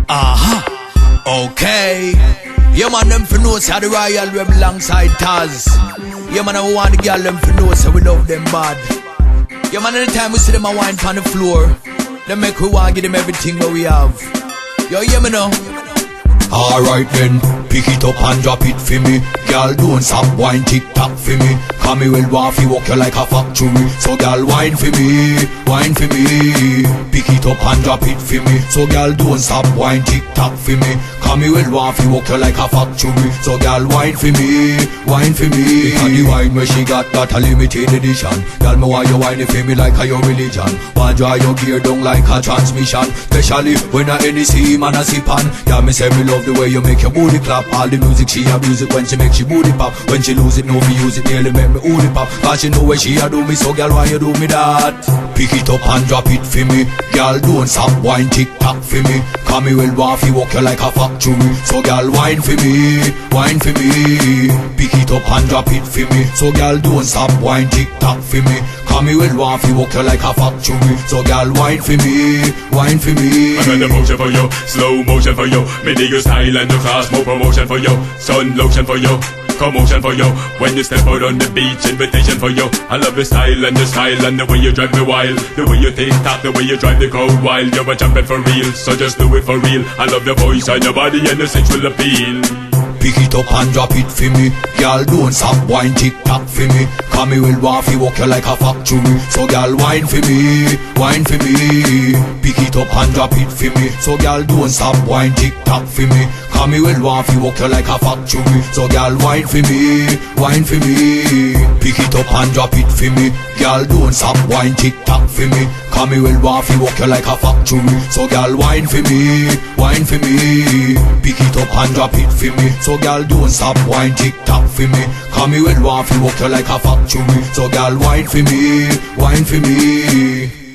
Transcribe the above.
Okay. Yeah man, them for know say the royal rebel alongside Taz. Yeah man, I want the girl them for know say we love them bad. Yeah man, anytime we see them a wine on the floor, they make we want give them everything that we have. Yo, hear me now. Alright then, pick it up and drop it for me. Girl, don't stop wine tick-tock for me. Cause me well want fi walk you like a factory. So girl, wine for me, wine for me. Pick it up and drop it for me. So girl, don't stop wine tick-tock for me. Cause me well want fi walk you like a factory. So girl, wine for me, wine for me. Because the wine where she got a limited edition. Girl, me want you wine for me like a your religion. Want draw your gear down like a transmission. Especially when a NEC man a sip on. Yeah, me say me love the way you make your booty clap. All the music she abuse it when she make she booty pop. When she lose it, no fi use it, nearly make me ooly pop. Cause she know where she a do me, so girl, why you do me that? Pick it up and drop it for me. Girl, don't stop wine tick-tock for me. Cause me well want fi walk you like a factory. So girl, wine for me, wine for me. Pick it up and drop it for me. So girl, don't stop wine tick-tock for me. Cause me well want fi walk you like a factory. So girl, wine for me, wine for me. I got the motion for you, slow motion for you. Me dig your style and your class, more promotion for you. Sun lotion for you, commotion for you. When you step out on the beach, invitation for you. I love your style and the way you drive me wild. The way you take top, the way you drive the crowd wild. You're a champion for real, so just do it for real. I love your voice and your body and the sexual appeal. Pick it up and drop it for me. Girl, don't stop wine tick-tock for me. Cause me will want fi walk you like a factory. So girl, wine for me, wine for me. Pick it up and drop it for me. So girl, don't stop wine tick-tock for me. Cause me will want fi walk you like a factory. So girl, wine for me, wine for me. Pick it up and drop it for me. Girl, don't stop wine tick-tock for me. Cause me will want fi walk you like a factory. So girl, wine for me, wine for me. Pick it up and drop it for me. So girl, don't stop wine tick-tock for me. Cause me will want fi walk you like a factory. So girl, wine for me, wine for me.